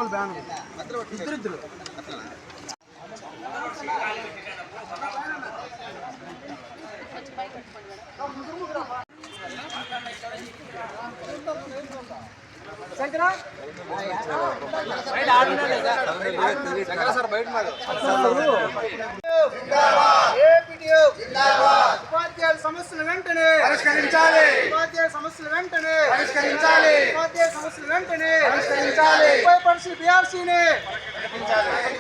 మామూలు బ్యాన్ ఇద్దరు శంకరా సార్ బయట ఉపాధ్యాయుల సమస్యలు వెంటనే పరిష్కరించాలి. ఉపాధ్యాయుల సమస్యలు వెంటనే పరిష్కరించాలి. ఉపాధ్యాయుల సమస్యలు వెంటనే పరిష్కరించాలి. 30% PRCని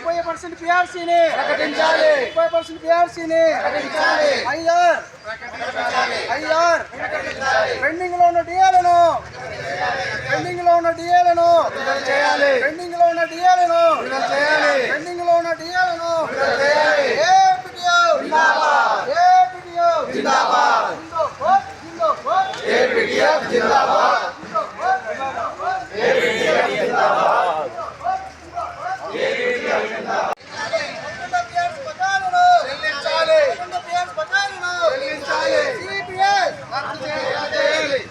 30% PRCని ప్రకటించాలి. 30% PRCని ప్రకటించాలి. ఐఆర్ పెండింగ్ లో ఉన్న డిఏలను పెండింగ్ లో ఉన్న డిఏలను చేయాలి. పెండింగ్ లో ఉన్న డిఏలను చేయాలి. పెండింగ్ లో ఉన్న డిఏలను చేయాలి. ఏపీటీఓ జిందాబాద్. ఏపీటీఓ జిందాబాద్. జిందాబాద్. ఏపీటీఓ జిందాబాద్. ఏపీటీఓ జిందాబాద్. ఏపీటీఓ జిందాబాద్.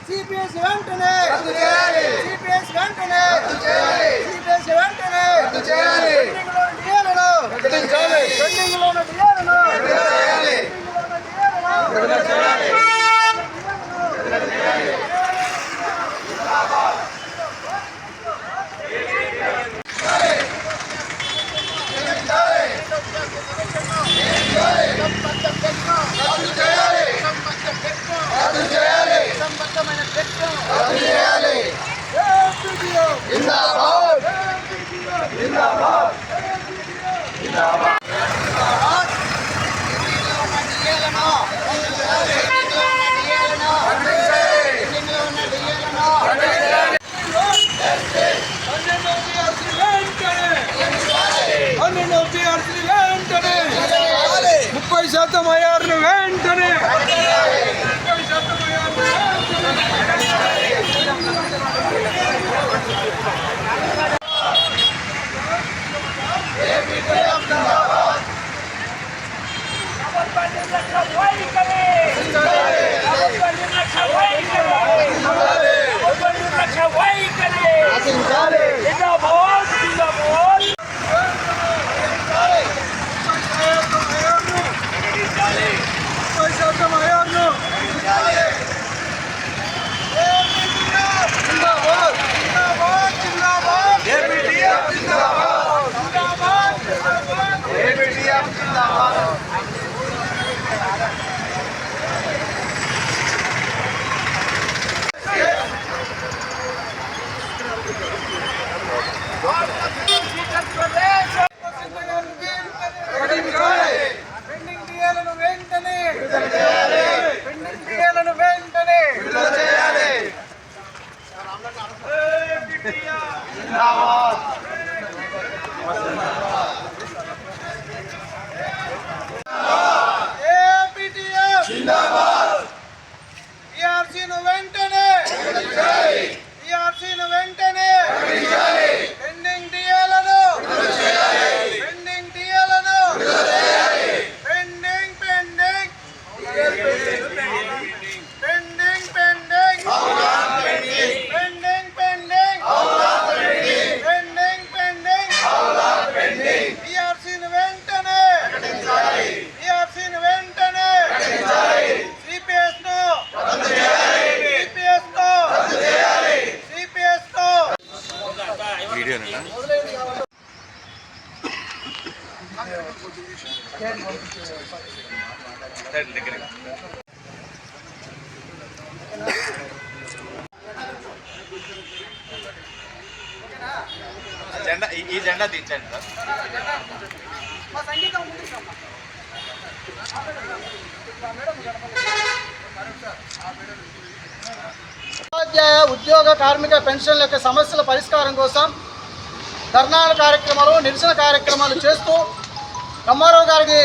CPS వెంటనే రద్దు చేయాలి. CPS వెంటనే రద్దు చేయాలి. CPS వెంటనే రద్దు చేయాలి. ప్రకటించాలి. పెండింగ్ లో ఉన్న డిఏలను ప్రకటించాలి. ప్రకటించాలి. జిందాబాద్. జిందాబాద్. జిందాబాద్. వెంటనే 30% ఐఆర్ను వెంటనే జెండా ఈ జెండా దించండి ఉపాధ్యాయ ఉద్యోగ కార్మిక పెన్షన్ల యొక్క సమస్యల పరిష్కారం కోసం ధర్నాల కార్యక్రమాలు నిరసన కార్యక్రమాలు చేస్తూ రామారావు గారికి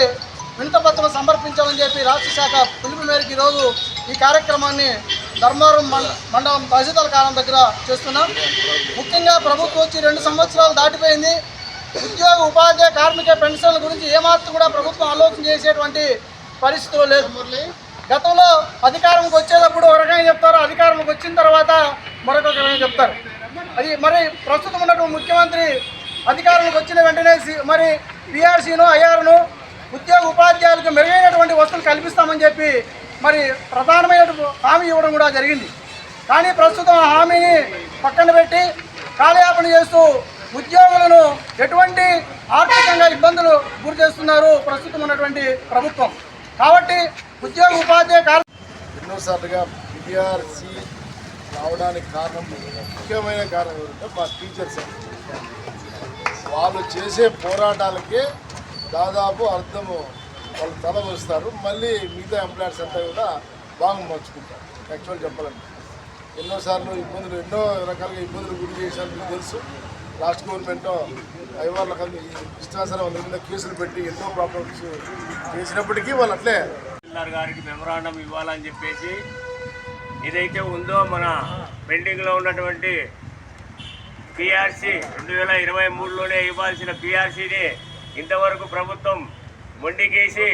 వినతిపత్రం సమర్పించాలని చెప్పి రాష్ట్ర శాఖ పిలుపు మేరకు ఈరోజు ఈ కార్యక్రమాన్ని ధర్మవరం మండలం తహసీల్దార్ కాలం దగ్గర చేస్తున్నాం. ముఖ్యంగా ప్రభుత్వం వచ్చి 2 సంవత్సరాలు దాటిపోయింది. ఉద్యోగ ఉపాధ్యాయ కార్మిక పెన్షన్ల గురించి ఏమాత్రం కూడా ప్రభుత్వం ఆలోచన చేసేటువంటి పరిస్థితులు లేదు. గతంలో అధికారంకి వచ్చేటప్పుడు ఒక రకంగా చెప్తారు, అధికారంలోకి వచ్చిన తర్వాత మరొక రకంగా చెప్తారు. అది మరి ప్రస్తుతం ఉన్నటువంటి ముఖ్యమంత్రి అధికారులకు వచ్చిన వెంటనే మరి పిఆర్సీను ఐఆర్ను ఉద్యోగ ఉపాధ్యాయులకు మెరుగైనటువంటి వసతులు కల్పిస్తామని చెప్పి మరి ప్రధానమైన హామీ ఇవ్వడం కూడా జరిగింది. కానీ ప్రస్తుతం ఆ హామీని పక్కన పెట్టి కాలయాపన చేస్తూ ఉద్యోగులను ఎటువంటి ఆర్థికంగా ఇబ్బందులు గురి చేస్తున్నారు ప్రస్తుతం ఉన్నటువంటి ప్రభుత్వం. కాబట్టి ఉద్యోగ ఉపాధ్యాయ ఎన్నోసార్లుగా పిఆర్సీ రావడానికి కారణం ముఖ్యమైన కారణం ఏంటంటే మా టీచర్స్ వాళ్ళు చేసే పోరాటాలకే దాదాపు అర్థము వాళ్ళు తల వస్తారు. మళ్ళీ మిగతా ఎంప్లాయర్స్ అంతా కూడా బాగా మార్చుకుంటారు. యాక్చువల్ చెప్పాలంటే ఎన్నోసార్లు ఇబ్బందులు ఎన్నో రకాలుగా ఇబ్బందులు గురి చేశారు. మీకు తెలుసు లాస్ట్ గవర్నమెంట్ ఐవార్లకు ఇష్టాసరం అందరి మీద కేసులు పెట్టి ఎన్నో ప్రాబ్లమ్స్ చేసినప్పటికీ వాళ్ళు అట్లే గారికి మెమరాండం ఇవ్వాలని చెప్పేసి ఏదైతే ఉందో మన పెండింగ్లో ఉన్నటువంటి పిఆర్సీ 2023లోనే ఇవ్వాల్సిన పిఆర్సీని ఇంతవరకు ప్రభుత్వం మొండికేసి